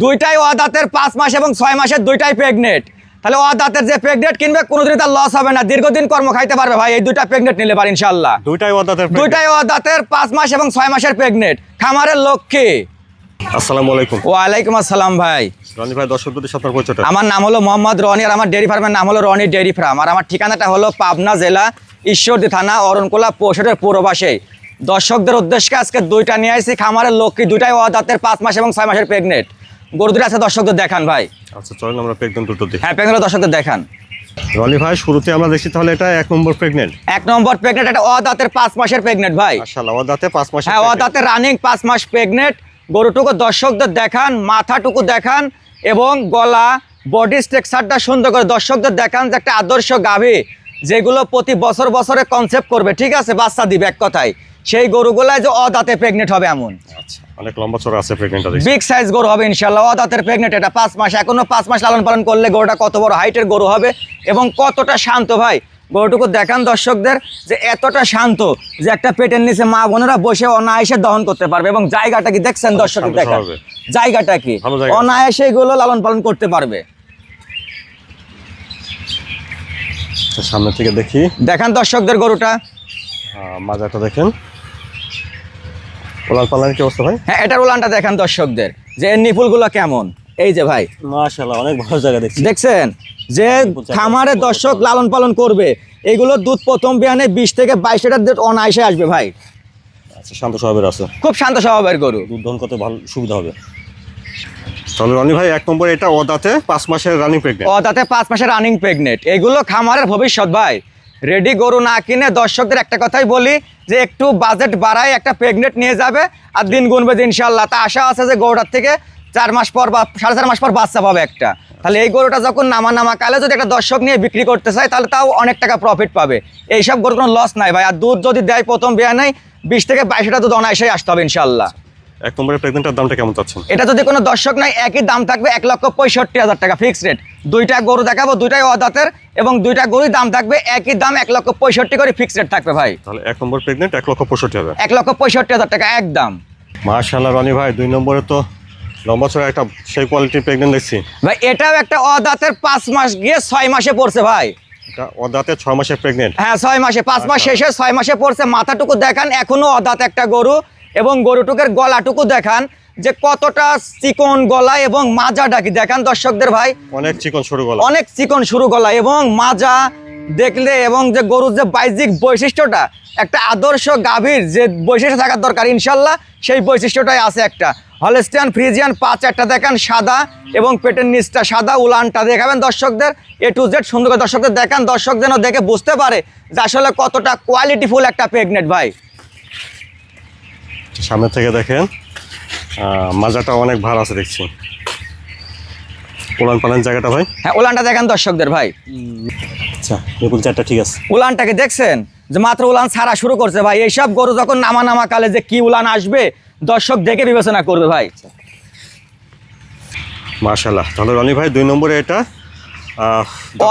দুইটাই অদাতের 5 মাস এবং 6 মাসের দুইটাই প্রেগনেন্ট। তাহলে অদাতের যে প্রেগনেন্ট কিনবে কোনোদিনই তার লস হবে না, দীর্ঘদিন কর্ম খাইতে পারবে ভাই। এই দুইটা প্রেগনেন্ট নিলে পারে ইনশাআল্লাহ। দুইটাই অদাতের 5 মাস এবং 6 মাসের প্রেগনেন্ট, খামারের লক্ষ্যে। আসসালামু আলাইকুম। ওয়ালাইকুম আসসালাম ভাই। রনি ভাই, দর্শকদের সাথে পরিচয়টা। আমার নাম হলো মোহাম্মদ রনি, আর আমার ডেয়ারি ফার্মের নাম হলো রনি ডেয়ারি ফার্ম। আর আমার ঠিকানাটা হলো পাবনা জেলা ঈশ্বরদী থানা অরণকুলা পৌষের পূর্বপাশে। দর্শকদের উদ্দেশ্যে আজকে দুইটা নিয়ে আসছি খামারের লক্ষ্যে, দুইটাই অদাতের 5 মাস এবং 6 মাসের প্রেগনেন্ট গরু দুটো আছে। দর্শকদের দেখান ভাই। আচ্ছা, চলুন আমরা প্রেগনেন্ট দুটো দেখি। হ্যাঁ, প্রেগনেন্ট দর্শকদের দেখান। রনি ভাই, শুরুতে আমরা দেখছি তাহলে এটা 1 নম্বর প্রেগনেন্ট। 1 নম্বর প্রেগনেন্ট, এটা অদাতের 5 মাসের প্রেগনেন্ট ভাই। মাশাআল্লাহ, অদাতে 5 মাস। হ্যাঁ, অদাতে রানিং 5 মাস প্রেগনেন্ট গরুটুকু দর্শকদের দেখান, মাথাটুকু দেখান এবং গলা বডি স্ট্রাকচারটা সুন্দর করে দর্শকদের দেখান, যে একটা আদর্শ গাভী যেগুলো প্রতি বছর বছরে কনসেপ্ট করবে, ঠিক আছে, বাচ্চা দিবে এক কথায়, সেই গরুগুলাই যে অদাতে প্রেগনেন্ট হবে এমন। আচ্ছা, অনেক লম্বা চড়া আছে প্রেগনেন্টটা, বিগ সাইজ গরু হবে ইনশাআল্লাহ। অদাতের প্রেগনেন্ট, এটা 5 মাস, এখনো 5 মাস লালন পালন করলে গরুটা কত বড় হাইটের গরু হবে এবং কতটা শান্ত ভাই। গরুটুকু দেখান দর্শকদের, যে এতটা শান্ত যে একটা পেটের নিচে মা বোনেরা বসে অনায়াসে দহন করতে পারবে। এবং জায়গাটা কি দেখছেন দর্শক, দেখান জায়গাটা কি, অনায়াসে এগুলো লালন পালন করতে পারবে। সামনে থেকে দেখি, দেখান দর্শকদের গরুটা। মাজাটা দেখেন, ওলান পালান কি অবস্থা ভাই? হ্যাঁ, এটার উলানটা দেখান দর্শকদের, যে নিপুলগুলো কেমন। এই যে ভাই, মাশাআল্লাহ, অনেক ভালো জায়গা দেখছি। দেখছেন যে খামারে দর্শক লালন পালন করবে, এগুলো দুধ প্রথম বিয়ানে 20 থেকে 22 লিটার দুধ অনায়াসে আসবে ভাই। আচ্ছা, শান্ত স্বভাবের আছে, খুব শান্ত স্বভাবের গরু, দুধ দহন করতে ভালো সুবিধা হবে। তাহলে রনি ভাই, 1 নম্বর এটা অদাতে 5 মাসের রানিং প্রেগনেন্ট। অদাতে 5 মাসের রানিং প্রেগনেন্ট, এগুলো খামারের ভবিষ্যৎ ভাই। রেডি গরু না কিনে দর্শকদের একটা কথাই বলি, যে একটু বাজেট বাড়ায় একটা প্রেগনেন্ট নিয়ে যাবে আর দিন গুনবে যে ইনশাআল্লাহ। তা আশা আছে যে গরুটার থেকে 4 মাস পর বা 4.5 মাস পর বাচ্চা পাবে একটা। তাহলে এই গরুটা যখন নামা কালে যদি একটা দর্শক নিয়ে বিক্রি করতে চায়, তাহলে তাও অনেক টাকা প্রফিট পাবে। এইসব গরুর কোনো লস নাই ভাই। আর দুধ যদি দেয় প্রথম বিয়ানেই 20 থেকে 22 লিটার দুধ অনায়াসে আসতে হবে ইনশাআল্লাহ। 1 নম্বরের প্রেগনেন্টের দামটা কেমন চাচ্ছেন? এটা যদি কোনো দর্শক নাই, একই দাম থাকবে 1,65,000 টাকা ফিক্সড রেট। দুইটা গরু দেখাবো, দুইটাই অদাতের, এবং দুইটা গরুর দাম থাকবে একই দাম, 1,65,000 করে ফিক্সড রেট থাকবে ভাই। তাহলে 1 নম্বর প্রেগনেন্ট 1,65,000। 1,65,000 টাকা একদম। মাশাআল্লাহ রনি ভাই, 2 নম্বরে তো লম্বা চড়া একটা সেই কোয়ালিটির প্রেগনেন্ট দেখছি ভাই। এটাও একটা অদাতের 5 মাস গিয়ে 6 মাসে পড়ছে ভাই। এটা অদাতে 6 মাসের প্রেগনেন্ট। হ্যাঁ, 6 মাসে, 5 মাস শেষে 6 মাসে পড়ছে। মাথাটুকু দেখান, এখনো অদাত একটা গরু, এবং গরুটুকের গলাটুকু দেখান যে কতটা চিকন গলা এবং মাজাটা কি দেখান দর্শকদের ভাই। অনেক চিকন সরু গলা, অনেক চিকন সরু গলা এবং মাজা দেখলে, এবং যে গরুর যে বাহ্যিক বৈশিষ্ট্যটা, একটা আদর্শ গাভীর যে বৈশিষ্ট্য থাকার দরকার ইনশাল্লাহ, সেই বৈশিষ্ট্যটাই আছে একটা। হলস্টিয়ান ফ্রিজিয়ান 5 একটা দেখান সাদা, এবং পেটের নিচটা সাদা, উলানটা দেখাবেন দর্শকদের A to Z সুন্দর করে দর্শকদের দেখান, দর্শক যেন দেখে বুঝতে পারে যে আসলে কতটা কোয়ালিটিফুল একটা প্রেগনেন্ট ভাই। সামনে থেকে দেখেন, মাজাটা অনেক ভালো আছে দেখছি। উলান পালান জায়গাটা ভাই? হ্যাঁ, উলানটা দেখান দর্শকদের ভাই। আচ্ছা, নিপুল চারটা ঠিক আছে। উলানটাকে দেখছেন যে মাত্র উলান ছাড়া শুরু করছে ভাই। এইসব গরু যখন নামা কালে যে কি উলান আসবে, দর্শক দেখে বিবেচনা করবে ভাই। মাশাআল্লাহ। তাহলে রনি ভাই, 2 নম্বরে এটা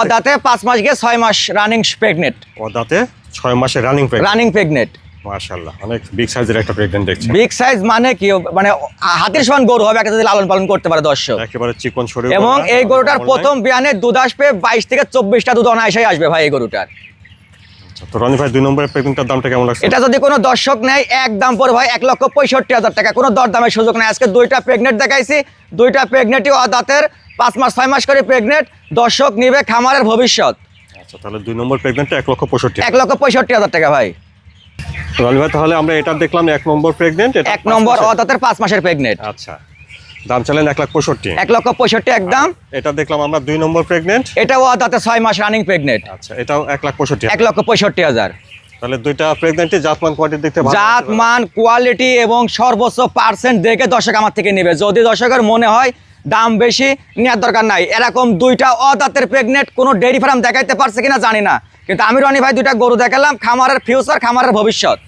অদাতে 5 মাস গিয়ে 6 মাস রানিং প্রেগনেন্ট। অদাতে 6 মাসের রানিং প্রেগনেন্ট। মাশাআল্লাহ, অনেক বিগ সাইজের একটা প্রেগনেন্ট দেখছি। বিগ সাইজ মানে কি, মানে হাতির সমান গরু হবে একটা, যদি লালন পালন করতে পারে দর্শক। একেবারে চিকন সরু। এবং এই গরুটার প্রথম বিয়ানে দুধ আসবে 22 থেকে 24টা দুধ অনায়াসে আসবে ভাই এই গরুটার। তো রনি ভাই, 2 নম্বরের প্রেগনেন্টের দামটা কেমন লাগছে? এটা যদি কোনো দর্শক নেয়, এক দাম পড়ে ভাই 1,65,000 টাকা, কোনো দরদামের সুযোগ নাই। আজকে দুইটা প্রেগনেন্ট দেখাইছি, দুইটা প্রেগনেন্টই অদাতের 5 মাস 6 মাস করে প্রেগনেন্ট। দর্শক নিবে খামারের ভবিষ্যৎ। আচ্ছা, তাহলে 2 নম্বর প্রেগনেন্টটা 1,65,000। 1,65,000 টাকা ভাই। রনি ভাই, তাহলে আমরা এটা দেখলাম 1 নম্বর প্রেগনেন্ট, 1 নম্বর অদাতের 5 মাসের প্রেগনেন্ট। আচ্ছা, দাম চালেন 1,65,000। 1,65,000 একদম। এটা দেখলাম আমরা 2 নম্বর প্রেগনেন্ট, এটাও অদাতে 6 মাস রানিং প্রেগনেন্ট। আচ্ছা, এটাও 1,65,000। 1,65,000। তাহলে দুইটা প্রেগনেন্টে জাতমান কোয়ালিটি দেখতে ভালো, জাতমান কোয়ালিটি এবং সর্বোচ্চ পার্সেন্ট দেখে দর্শক আমার থেকে নেবে। যদি দর্শকের মনে হয় দাম বেশি, নেওয়ার দরকার নাই। এরকম দুইটা অদাতের প্রেগনেন্ট কোনো ডেয়ারি ফার্ম দেখাইতে পারছে কিনা জানি না, কিন্তু আমি রনি ভাই দুইটা গরু দেখালাম, খামারের ফিউচার, খামারের ভবিষ্যৎ।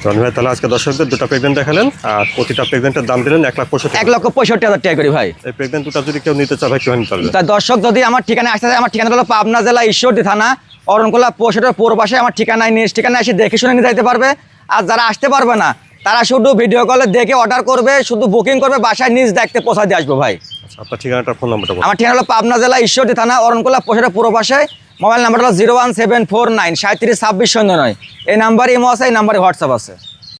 রনি ভাই, তাহলে আজকে দর্শকদের দুটো প্রেগনেন্ট দেখালেন, আর প্রতিটা প্রেগনেন্টের দাম দিলেন 1,65,000। 1,65,000 টাকা করি ভাই। এই প্রেগনেন্ট দুটো যদি কেউ নিতে চায় ভাই, কেউ নিতে পারবে? তা দর্শক যদি আমার ঠিকানায় আসতে চায়, আমার ঠিকানা হলো পাবনা জেলা ঈশ্বরদী থানা অরণকুলা পৌষের পূর্বপাশে। আমার ঠিকানায় নিজ ঠিকানায় এসে দেখে শুনে নিয়ে যাইতে পারবে। আর যারা আসতে পারবে না, তারা শুধু ভিডিও কলে দেখে অর্ডার করবে, শুধু বুকিং করবে, বাসায় নিজ দেখতে পৌঁছা দিয়ে আসবো ভাই। আচ্ছা, আপনার ঠিকানাটা ফোন নাম্বারটা বলুন। আমার ঠিকানা হলো পাবনা জেলা ঈশ্বরদী থানা অরণকুলা পোশাটা পুরো পাশে। মোবাইল নাম্বার হলো 01749 372609। এই নাম্বারে ইমো আছে, এই নাম্বারে হোয়াটসঅ্যাপ আছে।